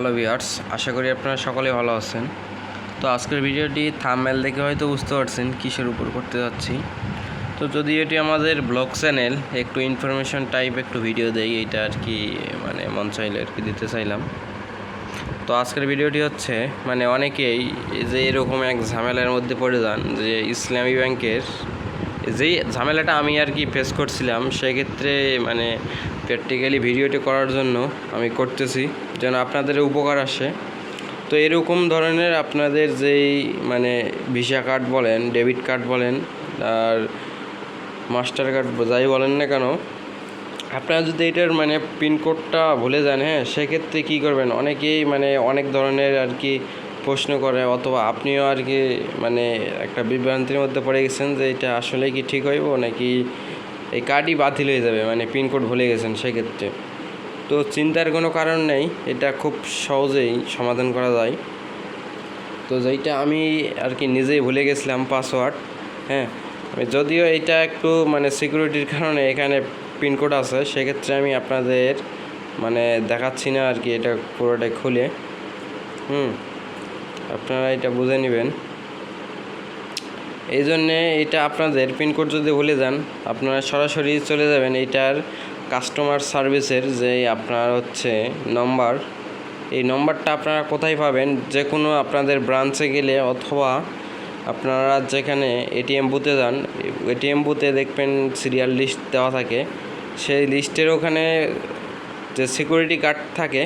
Hello viewers, আশা করি আপনারা সকলেই ভালো আছেন। তো আজকের ভিডিওটি থাম্বনেল দেখে হয়তো বুঝতে পারছেন কিসের উপর করতে যাচ্ছি। তো যদি এটি আমাদের ব্লগ চ্যানেল, একটু ইনফরমেশন টাইপ একটু ভিডিও দেই, এইটা আর কি মন চাইলে আর কি দিতে চাইলাম। তো আজকের ভিডিওটি হচ্ছে অনেকেই যে এরকম এক ঝামেলার মধ্যে পড়ে যান যে ইসলামী ব্যাংকের যেই ঝামেলাটা আমি আর কি ফেস করছিলাম, সেক্ষেত্রে প্র্যাকটিক্যালি ভিডিওটি করার জন্য আমি করতেছি যেন আপনাদের উপকার আসে। তো এরকম ধরনের আপনাদের যেই ভিসা কার্ড বলেন, ডেবিট কার্ড বলেন আর মাস্টার কার্ড যাই বলেন না কেন, আপনারা যদি এটার পিনকোডটা ভুলে যান, সেক্ষেত্রে কী করবেন, অনেকেই অনেক ধরনের আর কি প্রশ্ন করে, অথবা আপনিও আর কি একটা বিভ্রান্তির মধ্যে পড়ে গেছেন যে এটা আসলে কি ঠিক হইব নাকি এই কার্ডই বাতিল হয়ে যাবে, পিনকোড ভুলে গেছেন সেক্ষেত্রে। তো চিন্তার কোনো কারণ নেই, এটা খুব সহজেই সমাধান করা যায়। তো যেইটা আমি আর কি নিজেই ভুলে গেছিলাম পাসওয়ার্ড, যদিও এটা একটু সিকিউরিটির কারণে এখানে পিনকোড আছে, সেক্ষেত্রে আমি আপনাদের দেখাচ্ছি না আর কি এটা পুরোটাই খুলে। আপনারা এটা বুঝে নেবেন। এই জন্যে এটা আপনাদের পিনকোড যদি ভুলে যান, আপনারা সরাসরি চলে যাবেন এইটার কাস্টমার সার্ভিসের যে আপনার হচ্ছে নম্বর, এই নম্বরটা আপনারা কোথায় পাবেন, যে কোনো আপনাদের ব্রাঞ্চে গেলে অথবা আপনারা যেখানে এটিএম বুথে যান, এটিএম বুথে দেখবেন সিরিয়াল লিস্ট দেওয়া থাকে, সেই লিস্টের ওখানে যে সিকিউরিটি গার্ড থাকে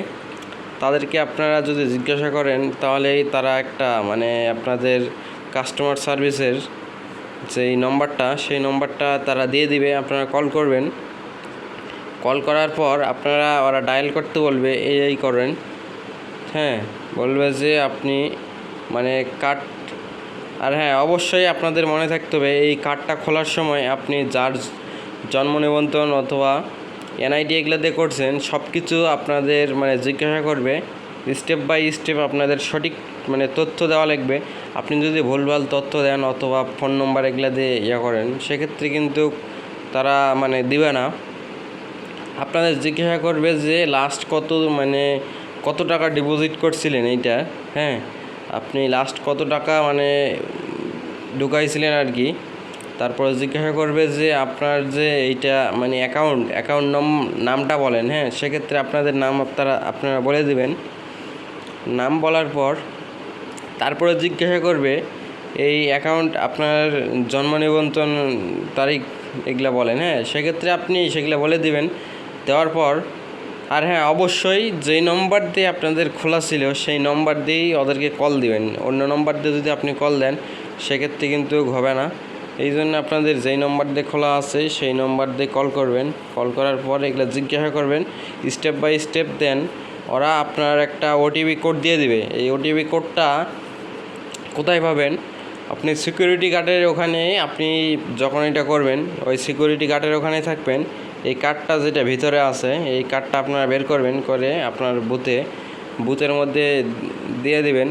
তাদেরকে আপনারা যদি জিজ্ঞাসা করেন, তাহলেই তারা একটা আপনাদের কাস্টমার সার্ভিসের যেই নম্বরটা, সেই নম্বরটা তারা দিয়ে দিবে। আপনারা কল করবেন, কল করার পর আপনারা ওরা ডায়াল করতে বলবে এই করেন, বলবে যে আপনি কার্ড, আর অবশ্যই আপনাদের মনে থাকতে হবে এই কার্ডটা খোলার সময় আপনি যার জন্ম নিবন্ধন অথবা এনআইডি এগুলো দিয়ে করছেন সব কিছু আপনাদের জিজ্ঞাসা করবে, স্টেপ বাই স্টেপ আপনাদের সঠিক তথ্য দেওয়া লাগবে। আপনি যদি ভুলভাল তথ্য দেন অথবা ফোন নম্বর এগুলো দিয়ে করেন, সেক্ষেত্রে কিন্তু তারা দিবে না। আপনাদের জিজ্ঞাসা করবে যে লাস্ট কত টাকা ডিপোজিট করছিলেন এইটা, আপনি লাস্ট কত টাকা ঢুকাইছিলেন আর কি। তারপরে জিজ্ঞাসা করবে যে আপনার যে এইটা অ্যাকাউন্ট নামটা বলেন, সেক্ষেত্রে আপনাদের নাম আপনারা বলে দিবেন। নাম বলার পর তারপরে জিজ্ঞাসা করবে এই অ্যাকাউন্ট আপনার জন্ম নিবন্ধন তারিখ এগুলো বলেন, সেক্ষেত্রে আপনি সেগুলো বলে দিবেন। দেওয়ার পর আর অবশ্যই যেই নম্বর দিয়ে আপনাদের খোলা ছিল সেই নম্বর দিয়েই ওদেরকে কল দিবেন। অন্য নম্বর দিয়ে যদি আপনি কল দেন, সেক্ষেত্রে কিন্তু হবে না। এই জন্য আপনাদের যেই নম্বর দিয়ে খোলা আছে সেই নম্বর দিয়ে কল করবেন। কল করার পর এগুলো জিজ্ঞাসা করবেন, স্টেপ বাই স্টেপ দেন ওরা আপনার একটা ওটিপি কোড দিয়ে দিবে। এই ওটিপি কোডটা কোথায় পাবেন, আপনি সিকিউরিটি গার্ডের ওখানে, আপনি যখন এটা করবেন ওই সিকিউরিটি গার্ডের ওখানে থাকবেন, এই কার্ডটা যেটা ভিতরে আছে এই কার্ডটা আপনারা বের করবেন, করে আপনার বুথের মধ্যে দিয়ে দিবেন।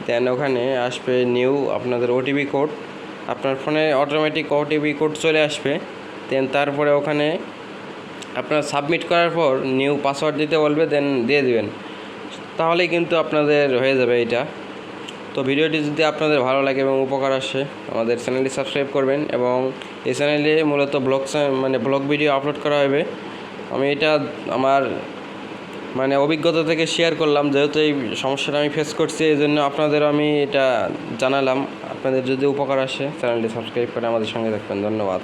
দেন ওখানে আসবে নিউ আপনাদের ওটিপি কোড, আপনার ফোনে অটোমেটিক ওটিপি কোড চলে আসবে। দেন তারপরে ওখানে আপনার সাবমিট করার পর নিউ পাসওয়ার্ড দিতে বলবে, দেন দিয়ে দিবেন, তাহলেই কিন্তু আপনাদের হয়ে যাবে এটা। তো ভিডিওটি যদি আপনাদের ভালো লাগে এবং উপকার আসে, আমাদের চ্যানেলটি সাবস্ক্রাইব করবেন। এবং এই চ্যানেলে মূলত ব্লগ ভিডিও আপলোড করা হবে। আমি এটা আমার অভিজ্ঞতা থেকে শেয়ার করলাম, যেহেতু এই সমস্যাটা আমি ফেস করছি, এই জন্য আপনাদেরও আমি এটা জানালাম। আপনাদের যদি উপকার আসে চ্যানেলটি সাবস্ক্রাইব করে আমাদের সঙ্গে থাকবেন। ধন্যবাদ।